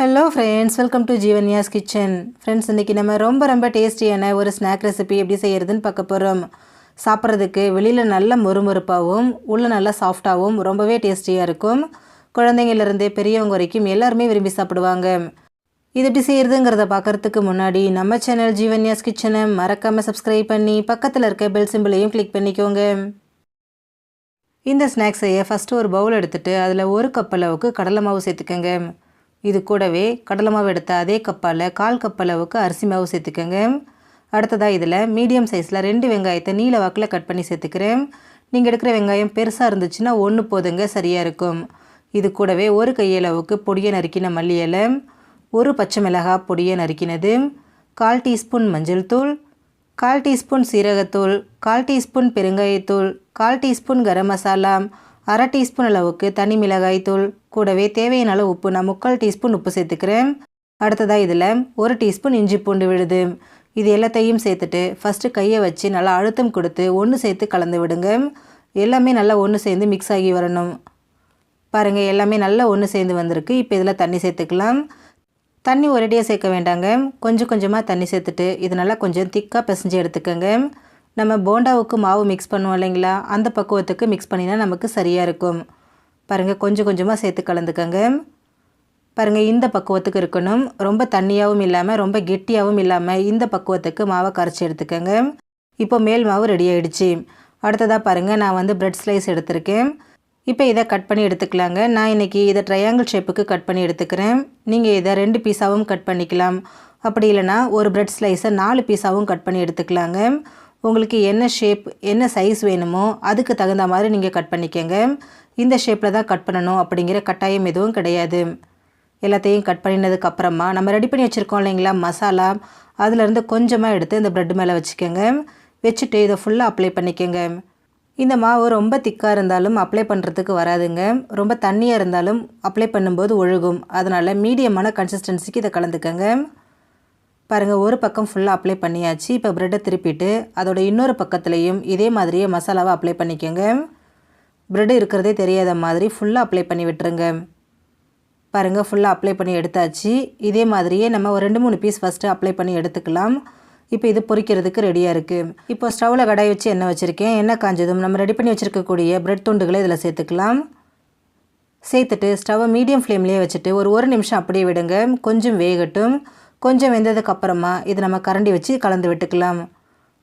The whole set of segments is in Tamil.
Hello friends, welcome to Jeevanya's kitchen. Friends, இன்றைக்கி நம்ம ரொம்ப டேஸ்டியான ஒரு ஸ்நாக் ரெசிபி எப்படி செய்கிறதுன்னு பார்க்க போகிறோம். சாப்பிட்றதுக்கு வெளியில் நல்ல மொறுமொறுப்பாகவும் உள்ளே நல்லா சாஃப்டாகவும் ரொம்பவே டேஸ்டியாக இருக்கும். குழந்தைங்கள்லேருந்து பெரியவங்க வரைக்கும் எல்லாருமே விரும்பி சாப்பிடுவாங்க. இது எப்படி செய்கிறதுங்கிறத பார்க்குறதுக்கு முன்னாடி நம்ம சேனல் ஜீவன்யாஸ் கிச்சனை மறக்காமல் சப்ஸ்கிரைப் பண்ணி பக்கத்தில் இருக்க பெல் சிம்பிளையும் கிளிக் பண்ணிக்கோங்க. இந்த ஸ்நாக்ஸ் செய்ய ஃபஸ்ட்டு ஒரு பவுல் எடுத்துகிட்டு அதில் 1 கப் அளவுக்கு கடலை மாவு சேர்த்துக்கோங்க. இது கூடவே கடலை மாவு எடுத்த அதே கப்பால் 1/4 கப் அளவுக்கு அரிசி மாவு சேர்த்துக்கோங்க. அடுத்ததாக இதில் மீடியம் சைஸில் 2 வெங்காயத்தை நீல வாக்கில் கட் பண்ணி சேர்த்துக்கிறேன். நீங்கள் எடுக்கிற வெங்காயம் பெருசாக இருந்துச்சுன்னா 1 போதுங்க, சரியாக இருக்கும். இது கூடவே 1 கையளவுக்கு பொடியை நறுக்கின மல்லி இலை, 1 பச்சை மிளகாய் பொடியை நறுக்கினது, 1/4 டீஸ்பூன் மஞ்சள் தூள், 1/4 டீஸ்பூன் சீரகத்தூள், 1/4 டீஸ்பூன் பெருங்காயத்தூள், 1/4 டீஸ்பூன் கரம் மசாலா, 1/2 டீஸ்பூன் அளவுக்கு தனி மிளகாய் தூள், கூடவே தேவையான அளவு உப்பு, நான் 3/4 டீஸ்பூன் உப்பு சேர்த்துக்கிறேன். அடுத்ததாக இதில் 1 டீஸ்பூன் இஞ்சி பூண்டு விழுது. இது எல்லாத்தையும் சேர்த்துட்டு ஃபஸ்ட்டு கையை வச்சு நல்லா அழுத்தம் கொடுத்து ஒன்று சேர்த்து கலந்து விடுங்க. எல்லாமே நல்லா ஒன்று சேர்ந்து மிக்ஸ் ஆகி வரணும். பாருங்கள், எல்லாமே நல்லா ஒன்று சேர்ந்து வந்திருக்கு. இப்போ இதில் தண்ணி சேர்த்துக்கலாம். தண்ணி ஒரேடியாக சேர்க்க வேண்டாங்க, கொஞ்சம் கொஞ்சமாக தண்ணி சேர்த்துட்டு இது நல்லா கொஞ்சம் திக்காக பிசைஞ்சு எடுத்துக்கோங்க. நம்ம போண்டாவுக்கு மாவு மிக்ஸ் பண்ணுவோம் இல்லைங்களா, அந்த பக்குவத்துக்கு மிக்ஸ் பண்ணினா நமக்கு சரியாக இருக்கும். பாருங்கள், கொஞ்சம் கொஞ்சமாக சேர்த்து கலந்துக்கோங்க. பாருங்கள், இந்த பக்குவத்துக்கு இருக்கணும். ரொம்ப தண்ணியாகவும் இல்லாமல் ரொம்ப கெட்டியாகவும் இல்லாமல் இந்த பக்குவத்துக்கு மாவை கரைச்சி எடுத்துக்கோங்க. இப்போ மேல் மாவு ரெடி ஆகிடுச்சு. அடுத்ததாக பாருங்கள், நான் பிரெட் ஸ்லைஸ் எடுத்திருக்கேன். இப்போ இதை கட் பண்ணி எடுத்துக்கலாங்க. நான் இன்றைக்கி இதை ட்ரையாங்கிள் ஷேப்புக்கு கட் பண்ணி எடுத்துக்கிறேன். நீங்கள் இதை 2 பீஸாகவும் கட் பண்ணிக்கலாம். அப்படி இல்லைனா ஒரு பிரெட் ஸ்லைஸை 4 பீஸாகவும் கட் பண்ணி எடுத்துக்கலாங்க. உங்களுக்கு என்ன ஷேப் என்ன சைஸ் வேணுமோ அதுக்கு தகுந்த மாதிரி நீங்கள் கட் பண்ணிக்கோங்க. இந்த ஷேப்பில் தான் கட் பண்ணணும் அப்படிங்கிற கட்டாயம் எதுவும் கிடையாது. எல்லாத்தையும் கட் பண்ணினதுக்கப்புறமா நம்ம ரெடி பண்ணி வச்சுருக்கோம் இல்லைங்களா மசாலா, அதிலேருந்து கொஞ்சமாக எடுத்து இந்த ப்ரெட் மேலே வச்சுக்கோங்க. வச்சுட்டு இதை ஃபுல்லாக அப்ளை பண்ணிக்கோங்க. இந்த மாவு ரொம்ப திக்காக இருந்தாலும் அப்ளை பண்ணுறதுக்கு வராதுங்க, ரொம்ப தண்ணியாக இருந்தாலும் அப்ளை பண்ணும்போது ஒழுகும். அதனால் மீடியமான கன்சிஸ்டன்சிக்கு இதை கலந்துக்கோங்க. பாருங்கள், ஒரு பக்கம் ஃபுல்லாக அப்ளை பண்ணியாச்சு. இப்போ ப்ரெட்டை திருப்பிட்டு அதோட இன்னொரு பக்கத்துலேயும் இதே மாதிரியே மசாலாவை அப்ளை பண்ணிக்கோங்க. ப்ரெட்டு இருக்கிறதே தெரியாத மாதிரி ஃபுல்லாக அப்ளை பண்ணி விட்டுருங்க. பாருங்கள், ஃபுல்லாக அப்ளை பண்ணி எடுத்தாச்சு. இதே மாதிரியே நம்ம ஒரு 2-3 பீஸ் ஃபஸ்ட்டு அப்ளை பண்ணி எடுத்துக்கலாம். இப்போ இது பொரிக்கிறதுக்கு ரெடியாக இருக்குது. இப்போ ஸ்டவ்வில் கடாய் வச்சு எண்ணெய் வச்சுருக்கேன். எண்ணெய் காஞ்சதும் நம்ம ரெடி பண்ணி வச்சுருக்கக்கூடிய ப்ரெட் துண்டுகளை இதில் சேர்த்துக்கலாம். சேர்த்துட்டு ஸ்டவ்வை மீடியம் ஃப்ளேம்லேயே வச்சுட்டு ஒரு 1 நிமிஷம் அப்படியே விடுங்க. கொஞ்சம் வேகட்டும். கொஞ்சம் வெந்ததுக்கப்புறமா இது நம்ம கரண்டி வச்சு கலந்து விட்டுக்கலாம்.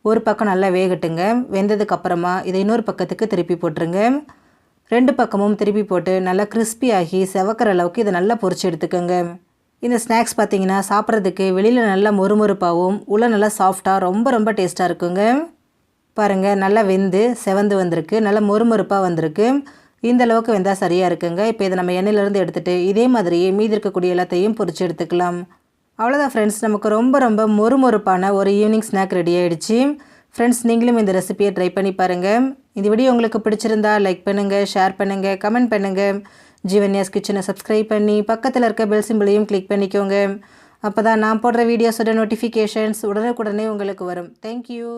ஒரு பக்கம் நல்லா வேகட்டுங்க. வெந்ததுக்கப்புறமா இதை இன்னொரு பக்கத்துக்கு திருப்பி போட்டுருங்க. 2 பக்கமும் திருப்பி போட்டு நல்லா கிறிஸ்பி ஆகி செவக்கிற அளவுக்கு இதை நல்லா பொரிச்சு எடுத்துக்கோங்க. இந்த ஸ்நாக்ஸ் பார்த்திங்கன்னா சாப்பிட்றதுக்கு வெளியில் நல்லா மொறுமொறுப்பாகவும் உள்ளே நல்லா சாஃப்டாக ரொம்ப டேஸ்ட்டாக இருக்குங்க. பாருங்கள், நல்லா வெந்து செவந்து வந்திருக்கு, நல்லா மொறுமொறுப்பாக வந்திருக்கு. இந்த அளவுக்கு வெந்தால் சரியாக இருக்குங்க. இப்போ இதை நம்ம எண்ணெயிலேருந்து எடுத்துகிட்டு இதே மாதிரியே மீதி இருக்கக்கூடிய எல்லாத்தையும் பொரிச்சு எடுத்துக்கலாம். அவ்வளோதான் ஃப்ரெண்ட்ஸ், நமக்கு ரொம்ப மொறுமொறுப்பான ஒரு ஈவினிங் ஸ்நாக் ரெடி ஆகிடுச்சு. ஃப்ரெண்ட்ஸ், நீங்களும் இந்த ரெசிபியை ட்ரை பண்ணி பாருங்கள். இந்த வீடியோ உங்களுக்கு பிடிச்சிருந்தா லைக் பண்ணுங்கள், ஷேர் பண்ணுங்கள், கமெண்ட் பண்ணுங்கள். ஜீவன்யாஸ் கிச்சனை சப்ஸ்கிரைப் பண்ணி பக்கத்தில் இருக்க பெல் சிம்பிளையும் கிளிக் பண்ணிக்கோங்க. அப்போ தான் நான் போடுற வீடியோஸோட நோட்டிஃபிகேஷன்ஸ் உடனுக்குடனே உங்களுக்கு வரும். தேங்க்யூ.